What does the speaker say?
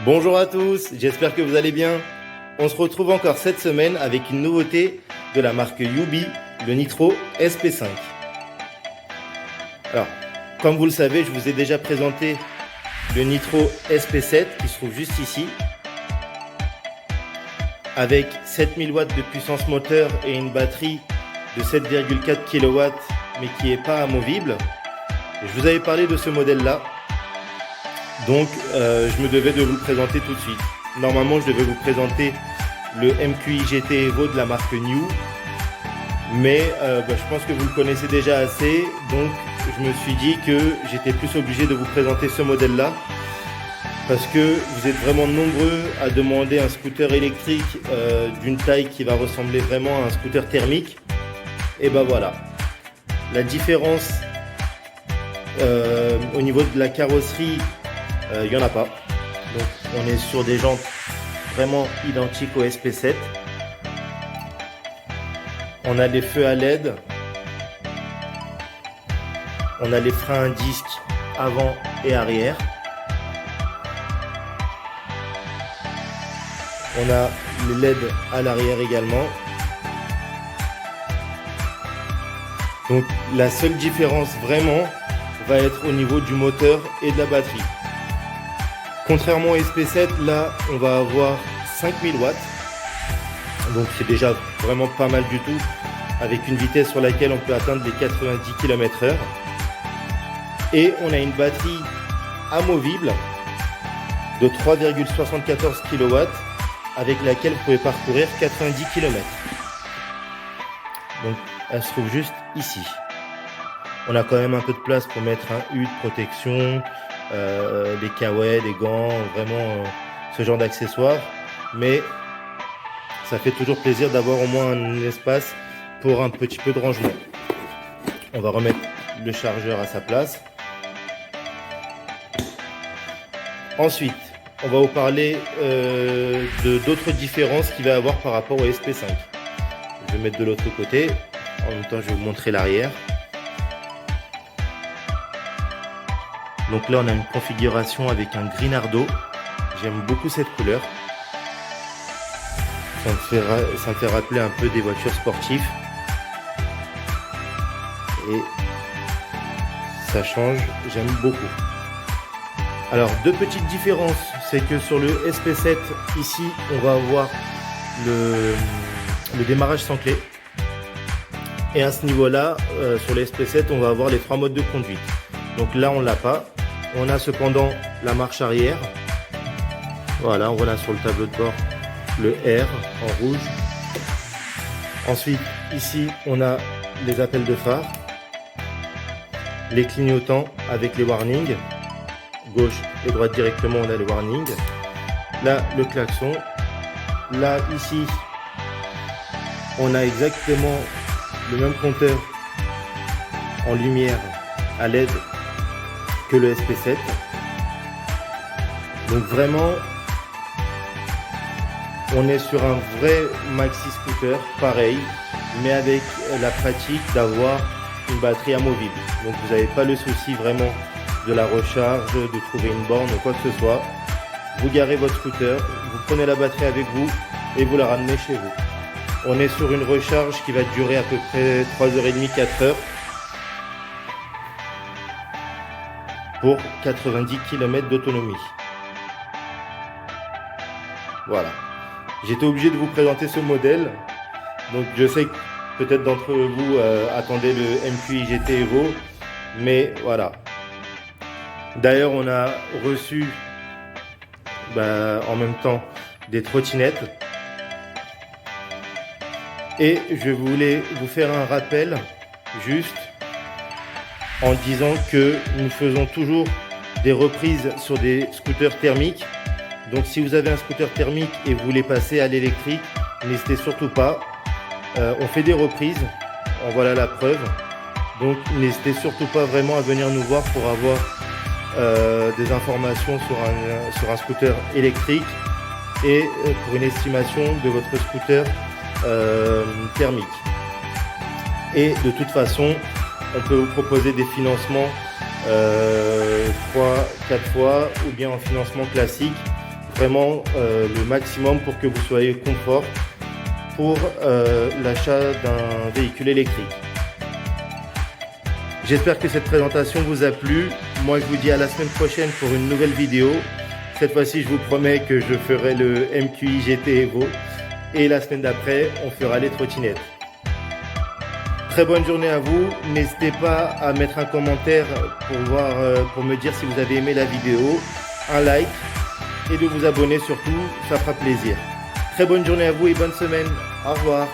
Bonjour à tous, j'espère que vous allez bien. On se retrouve encore cette semaine avec une nouveauté de la marque Yubi, le Nitro SP5. Alors, comme vous le savez, je vous ai déjà présenté le Nitro SP7 qui se trouve juste ici, avec 7000 watts de puissance moteur et une batterie de 7,4 kW, mais qui n'est pas amovible. Je vous avais parlé de ce modèle-là. Donc je me devais de vous le présenter tout de suite. Normalement je devais vous présenter le MQI GT Evo de la marque New, mais je pense que vous le connaissez déjà assez, donc je me suis dit que j'étais plus obligé de vous présenter ce modèle là parce que vous êtes vraiment nombreux à demander un scooter électrique d'une taille qui va ressembler vraiment à un scooter thermique. Et ben voilà, la différence au niveau de la carrosserie, il n'y en a pas. Donc on est sur des jantes vraiment identiques au SP7. On a les feux à LED. On a les freins à disque avant et arrière. On a les LED à l'arrière également. Donc la seule différence vraiment va être au niveau du moteur et de la batterie. Contrairement au SP7, là on va avoir 5000 watts, donc c'est déjà vraiment pas mal du tout, avec une vitesse sur laquelle on peut atteindre les 90 km/h. Et on a une batterie amovible de 3,74 kW avec laquelle vous pouvez parcourir 90 km. Donc elle se trouve juste ici. On a quand même un peu de place pour mettre un U de protection, des kawaii, des gants, vraiment ce genre d'accessoires, mais ça fait toujours plaisir d'avoir au moins un espace pour un petit peu de rangement. On va remettre le chargeur à sa place. Ensuite, on va vous parler d'autres différences qu'il va y avoir par rapport au SP5. Je vais mettre de l'autre côté, en même temps je vais vous montrer l'arrière. Donc là on a une configuration avec un gris nardo. J'aime beaucoup cette couleur. Ça me fait rappeler un peu des voitures sportives. Et ça change, j'aime beaucoup. Alors deux petites différences, c'est que sur le SP7, ici on va avoir le démarrage sans clé. Et à ce niveau-là, sur le SP7, on va avoir les 3 modes de conduite. Donc là on l'a pas. On a cependant la marche arrière. Voilà, on voit là sur le tableau de bord le R en rouge. Ensuite, ici, on a les appels de phare, les clignotants avec les warnings. Gauche et droite directement, on a le warning. Là, le klaxon. Là, ici, on a exactement le même compteur en lumière à LED que le SP7. Donc vraiment on est sur un vrai maxi scooter pareil, mais avec la pratique d'avoir une batterie amovible. Donc vous n'avez pas le souci vraiment de la recharge, de trouver une borne ou quoi que ce soit. Vous garez votre scooter, vous prenez la batterie avec vous et vous la ramenez chez vous. On est sur une recharge qui va durer à peu près 3h30, 4h. Pour 90 km d'autonomie. Voilà. J'étais obligé de vous présenter ce modèle. Donc je sais que peut-être d'entre vous attendaient le MQI GT Evo. Mais voilà. D'ailleurs on a reçu en même temps des trottinettes. Et je voulais vous faire un rappel juste en disant que nous faisons toujours des reprises sur des scooters thermiques. Donc si vous avez un scooter thermique et vous voulez passer à l'électrique, n'hésitez surtout pas. On fait des reprises, en voilà la preuve. Donc n'hésitez surtout pas vraiment à venir nous voir pour avoir des informations sur un scooter électrique et pour une estimation de votre scooter thermique. Et de toute façon, on peut vous proposer des financements 3-4 fois ou bien en financement classique. vraiment le maximum pour que vous soyez confort pour l'achat d'un véhicule électrique. J'espère que cette présentation vous a plu. Moi, je vous dis à la semaine prochaine pour une nouvelle vidéo. Cette fois-ci, je vous promets que je ferai le MQI GT Evo. Et la semaine d'après, on fera les trottinettes. Très bonne journée à vous. N'hésitez pas à mettre un commentaire pour me dire si vous avez aimé la vidéo, un like et de vous abonner surtout, ça fera plaisir. Très bonne journée à vous et bonne semaine. Au revoir.